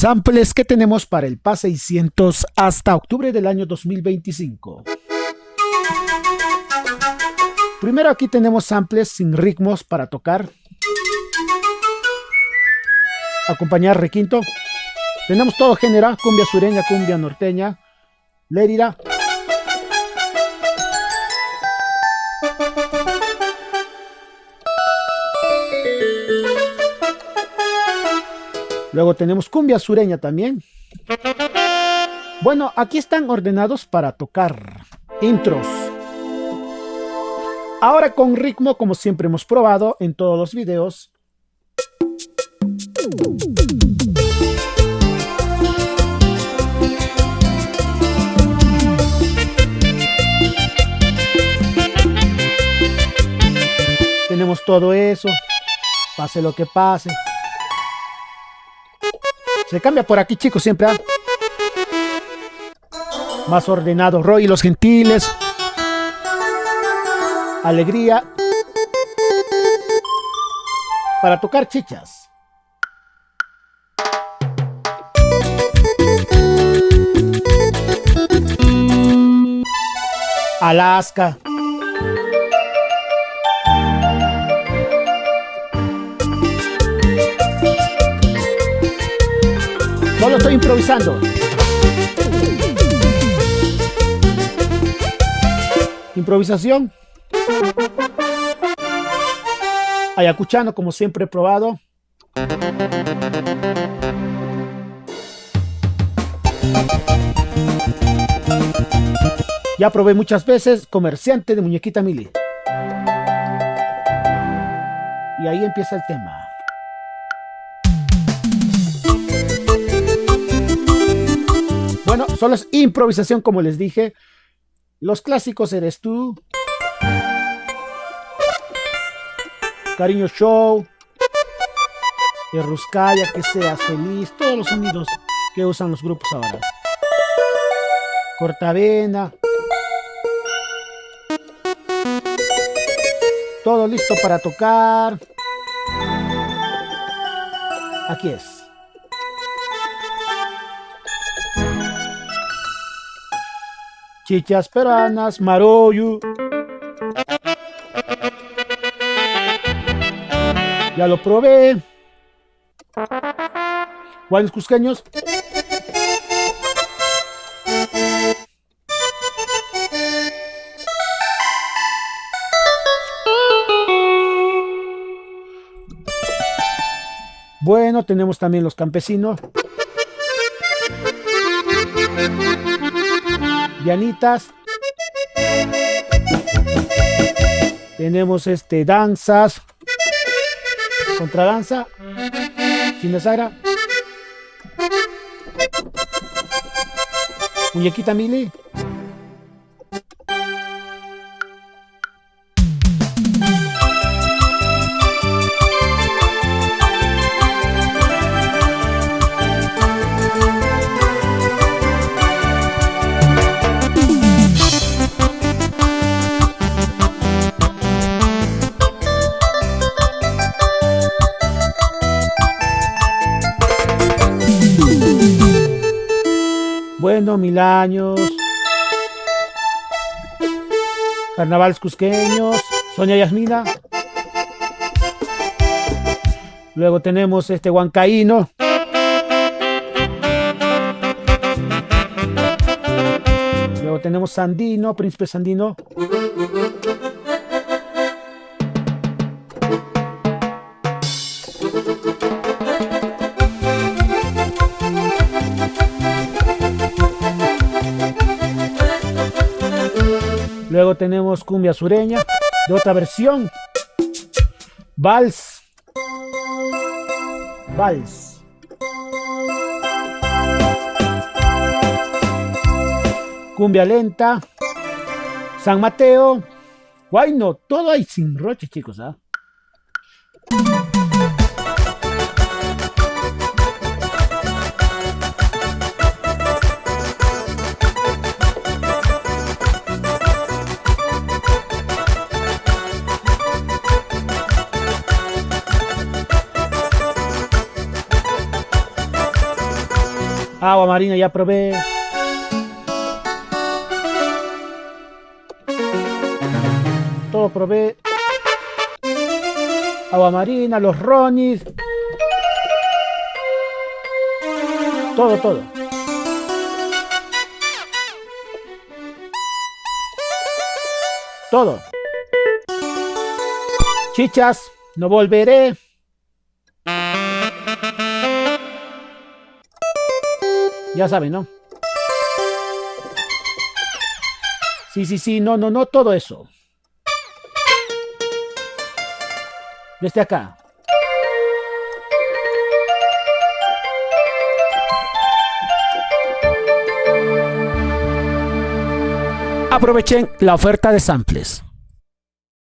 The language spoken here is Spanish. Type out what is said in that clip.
samples que tenemos para el PA 600 hasta octubre del año 2025. Primero aquí tenemos samples sin ritmos para tocar, acompañar requinto. Tenemos todo género, cumbia sureña, cumbia norteña, lérida. Luego tenemos cumbia sureña también. Bueno, aquí están ordenados para tocar intros. Ahora con ritmo, como siempre hemos probado en todos los videos. Tenemos todo eso, pase lo que pase. Se cambia por aquí, chicos, siempre. Más ordenado, Roy y los Gentiles. Alegría. Para tocar chichas. Alaska. Solo estoy improvisando. Improvisación. Ayacuchano, como siempre he probado. Ya probé muchas veces Comerciante de Muñequita Mili. Y ahí empieza el tema. Bueno, solo es improvisación, como les dije. Los clásicos Eres Tú, Cariño Show, Ruscaya, Que Seas Feliz, todos los sonidos que usan los grupos ahora. Cortavena. Todo listo para tocar. Aquí es. Chichas peruanas, Maroyu. Ya lo probé. Guaynos cusqueños. Bueno, tenemos también los campesinos. Llanitas. Tenemos danzas. Contradanza. Chinasara. Muñequita Mili. Bueno, 1000 años. Carnavales cusqueños. Sonia Yasmina. Luego tenemos Huancaíno. Luego tenemos Sandino, Príncipe Sandino. Luego tenemos cumbia sureña, de otra versión. Vals. Vals. Cumbia lenta. San Mateo. Guayno, todo hay sin roche, chicos, ¿ah? Agua marina ya probé. Todo probé. Agua marina, los ronis. Todo, todo. Todo. Chichas, no volveré. Ya saben, ¿no? Sí, sí, sí, no, no, no, todo eso. Desde acá. Aprovechen la oferta de samples.